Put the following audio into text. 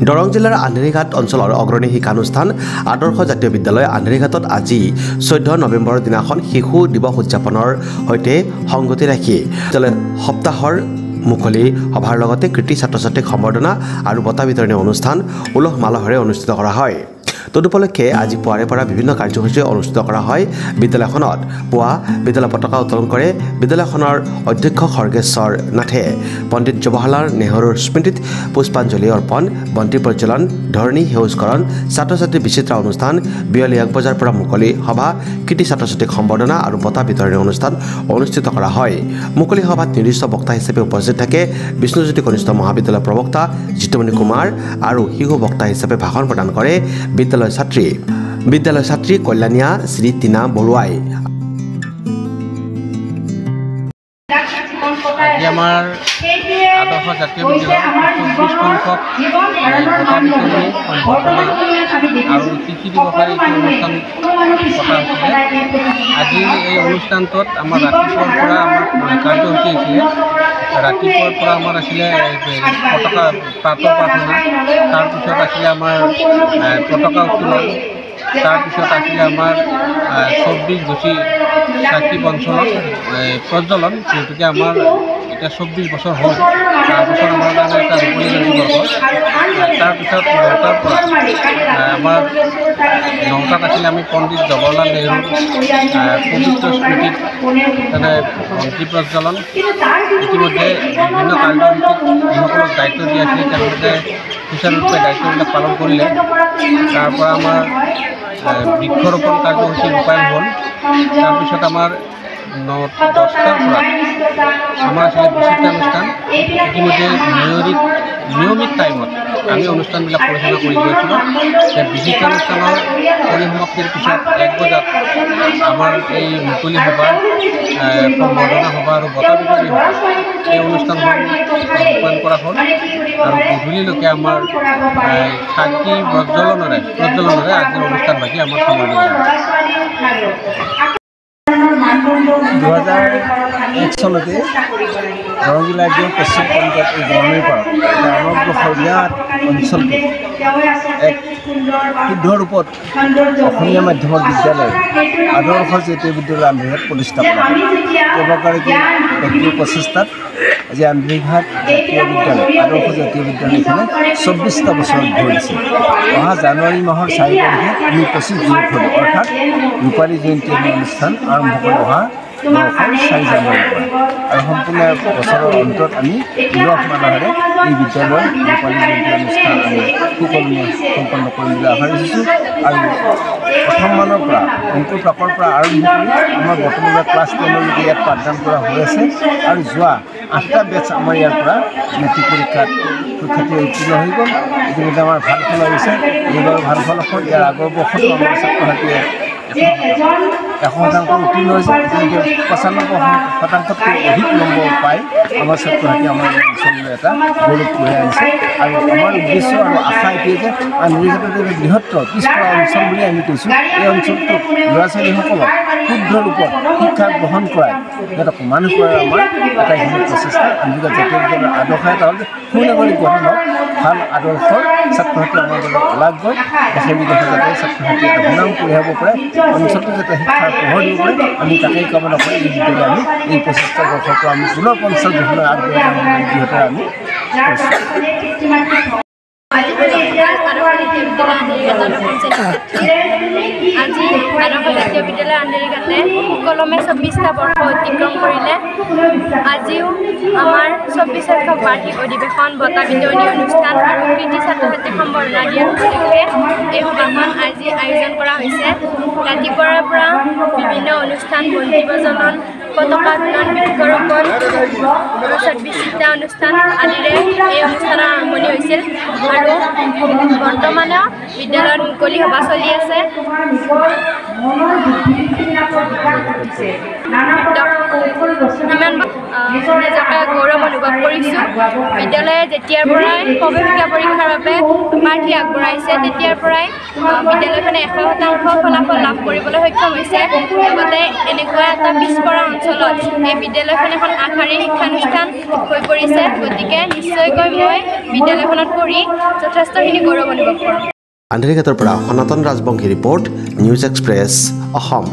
দৰং জিলাৰ আন্ধেৰীঘাট অঞ্চলৰ অগ্ৰণী শিক্ষানুষ্ঠান আদৰ্শ জাতীয় বিদ্যালয় আন্ধেৰীঘাটত আজি 14 নৱেম্বৰৰ দিনাখন শিশু দিৱস উদযাপনৰ সৈতে সংগতি ৰাখি সপ্তাহৰ মুকলি সভাৰ লগতে কৃতি ছাত্ৰ-ছাত্ৰীক সম্বৰ্ধনা আৰু বঁটা বিতৰণী অনুষ্ঠান উলহ মালহেৰে অনুষ্ঠিত কৰা হয়। তদুপলক্ষে আজি পুৱাৰে পৰা বিভিন্ন কাৰ্যসূচী অনুষ্ঠিত কৰা হয়। বিদ্যালয়খনত পুৱা বিদ্যালয় পতাকা উত্তোলন কৰে বিদ্যালয়খনৰ অধ্যক্ষ খৰ্গেশ্বৰ নাথে। পণ্ডিত জৱাহৰলাল নেহৰুৰ স্মৃতিত পুষ্পাঞ্জলি অৰ্পণ, বন্তি প্ৰজ্বলন, ধৰণী সেউজকৰণ, ছাত্ৰ-ছাত্ৰী বিচিত্ৰা অনুষ্ঠান, বিয়লি 1 বজাৰ পৰা মুকলি সভা, কৃতি ছাত্ৰ-ছাত্ৰীক সম্বৰ্ধনা আৰু বঁটা বিতৰণী অনুষ্ঠান অনুষ্ঠিত কৰা হয়। মুকলি সভাত নিৰ্দিষ্ট বক্তা হিচাপে উপস্থিত থাকে বিষ্ণুজ্যোতি কনিষ্ঠ মহাবিদ্যালয়ৰ প্ৰবক্তা জিতুমণি কুমাৰ আৰু শিশু বক্তা হিচাপে ভাষণ প্ৰদান কৰে বিদ্যালয় ছাত্ৰী কল্যাণীয়া শ্ৰী টিনা বৰুৱাই। আজি আমাৰ আদৰ্শ জাতীয় বিদ্যালয় 24 সংখ্যক বঁটা বিতৰণী সম্বৰ্ধনা আৰু শিশু দিৱসৰ এই অনুষ্ঠান পতা হৈছিলে। আজি এই অনুষ্ঠানটোত আমাৰ ৰাতিপুৱাৰ পৰা আমাৰ কাৰ্যসূচী আছিলে। ৰাতিপুৱাৰ পৰা আমাৰ আছিলে পতাকা প্ৰাৰ্থনা, তাৰপিছত আছিলে আমাৰ পতাকা উত্তোলন, তাৰপিছত আছিলে আমাৰ 24 গুচি চাকি বঞ্চলত প্ৰজ্বলন, যিহেতুকে আমাৰ এতিয়া 24 বছৰ হ'ল। তাৰপিছত আমাৰ কাৰণে এটা ৰূপলী জয়ন্তী তাৰপিছত 9টাৰ পৰা আমাৰ 9টাত আছিলে আমি পণ্ডিত জৱাহৰলাল নেহৰুৰ পবিত্ৰ স্মৃতিত বন্তি প্ৰজ্বলন। ইতিমধ্যে বিভিন্ন কাৰ্যসূচীত যিসকলক দায়িত্ব দিয়া আছিলে তেওঁলোকে সুচাৰুৰূপে দায়িত্ববিলাক পালন কৰিলে। তাৰ পৰা আমাৰ বৃক্ষৰোপণ কাৰ্যসূচী ৰূপায়ণ হ'ল। তাৰপিছত আমাৰ 10টাৰ পৰা আমাৰ আছিলে বিচিত্ৰ অনুষ্ঠান। ইতিমধ্যে নিয়মিত টাইমত আমি অনুষ্ঠানবিলাক পৰিচালনা কৰি গৈ আছিলোঁ। বিচিত্ৰ অনুষ্ঠানৰ পৰিসমাপ্তিৰ পিছত 1 বজাত আমাৰ এই মুকলি সভা, সম্বৰ্ধনা সভা আৰু বঁটা বিতৰণী সভা এই অনুষ্ঠানখন ৰূপায়ণ কৰা হ'ল। আৰু গধূলিলৈকে আমাৰ চাকি প্ৰজ্বলনেৰে আজিৰ অনুষ্ঠানভাগি আমাৰ সামৰণি কৰা হয়। 2001 চনতে দৰং জিলাৰ একদম পশ্চিম প্ৰান্তত এই গৰমীৰ পৰা সমগ্ৰ বিৰাট অঞ্চলটো এক শুদ্ধ ৰূপত অসমীয়া মাধ্যমৰ বিদ্যালয় আদৰ্শ জাতীয় বিদ্যালয় আন্ধেৰীঘাট প্ৰতিষ্ঠা কৰা কেইবাগৰাকী ব্যক্তিৰ প্ৰচেষ্টাত আজি আন্ধেৰীঘাট জাতীয় বিদ্যালয় আদৰ্শ জাতীয় বিদ্যালয়খনে 24টা বছৰ ধৰিছে। অহা জানুৱাৰী মাহৰ 4 তাৰিখে আমি 25 জুনত হ'লোঁ, অৰ্থাৎ ৰূপালী জয়ন্তী অনুষ্ঠান আৰম্ভ কৰি অহা 4 জানুৱাৰীৰ পৰা আৰু সম্পূৰ্ণ বছৰৰ অন্তত আমি উলহ মালহেৰে এই বিদ্যালয়ৰ ৰূপালী জয়ন্তী অনুষ্ঠান আমি সুকলমে সম্পন্ন কৰিবলৈ আশা ৰাখিছোঁ। আৰু প্ৰথমমানৰ পৰা অংকুৰ প্ৰাকৰ পৰা আৰম্ভ কৰি আমাৰ বৰ্তমানে ক্লাছ 10লৈকে ইয়াত পাঠদান কৰা হৈ আছে। আৰু যোৱা 8টা বেটছ আমাৰ ইয়াৰ পৰা মেট্ৰিক পৰীক্ষাত সুখ্যাতি উত্তীৰ্ণ হৈ গ'ল। ইতিমধ্যে আমাৰ ভাল ফল আহিছে। এইবাৰ ভাল ফলাফল ইয়াৰ আগৰ বৰ্ষতো আমাৰ ছাত্ৰ-ছাত্ৰীয়ে 100% উত্তীৰ্ণ হৈছে। ইতিমধ্যে 95%তকৈ অধিক নম্বৰ পাই আমাৰ ছাত্ৰ-ছাত্ৰী আমাৰ অঞ্চললৈ এটা গৌৰৱ কঢ়িয়াই আনিছে। আৰু আমাৰ উদ্দেশ্য আৰু আশা এইটোৱে যে আন্ধেৰীঘাটৰ এটা বৃহত্তৰ পিছপৰা অঞ্চল বুলি আমি কৈছোঁ। এই অঞ্চলটোত ল'ৰা-ছোৱালীসকলক শুদ্ধ ৰূপত শিক্ষা গ্ৰহণ কৰাই যাতে সমান কৰাৰ আমাৰ আটাইখিনি প্ৰচেষ্টা। আন্ধেৰীঘাট জাতীয় বিদ্যালয়ৰ আদৰ্শ এটা হ'ল সুনাগৰিক গঠন হওক, ভাল আদৰ্শৰ ছাত্ৰ-ছাত্ৰী আমাৰ মাজত ওলাই গৈ দেশে বিদেশে যাতে ছাত্ৰ-ছাত্ৰী এটা সুনাম কঢ়িয়াব পাৰে, অঞ্চলটো যাতে শিক্ষাৰ পোহৰ দিব পাৰে, আমি তাকেই কামনা কৰি এই বিদ্যালয় আমি এই 25টা বৰ্ষৰ পৰা আমি পুনৰ 50 বছৰলৈ আগবাঢ়ি যাম বুলি যিহেতু আমি আজি আদৰ্শ জাতীয় বিদ্যালয় আন্ধেৰীঘাটে সুকলমে 24টা বৰ্ষ অতিক্ৰম কৰিলে। আজিও আমাৰ 24 সংখ্যক বাৰ্ষিক অধিৱেশন, বঁটা বিতৰণী অনুষ্ঠান আৰু কৃতি ছাত্ৰ-ছাত্ৰীক সম্বৰ্ধনা দিয়াৰ উপলক্ষে এই সভাখন আজি আয়োজন কৰা হৈছে। ৰাতিপুৱাৰ পৰা বিভিন্ন অনুষ্ঠান, বন্তি প্ৰজ্বলন, পতাকা উত্তোলন, বৃক্ষৰোপণ, বিচিত্ৰা অনুষ্ঠান আদিৰে এই অনুষ্ঠানৰ আৰম্ভণি হৈছিল। আৰু বৰ্তমানেও বিদ্যালয়ত মুকলি সভা চলি আছে। নিজকে গৌৰৱ অনুভৱ কৰিছোঁ। বিদ্যালয়ে যেতিয়াৰ পৰাই প্ৰৱেশিকা পৰীক্ষাৰ বাবে প্ৰাৰ্থী আগবঢ়াইছে তেতিয়াৰ পৰাই বিদ্যালয়খনে 100% ফলাফল লাভ কৰিবলৈ সক্ষম হৈছে। লগতে এনেকুৱা এটা পিছপৰা অঞ্চলত এই বিদ্যালয়খন এখন আগশাৰীৰ শিক্ষানুষ্ঠান হৈ পৰিছে। গতিকে নিশ্চয়কৈ মই বিদ্যালয়খনত পঢ়ি যথেষ্টখিনি গৌৰৱ অনুভৱ কৰোঁ। আন্ধেৰীঘাটৰ পৰা সনাতন Rajbongshi report, news express, Assam.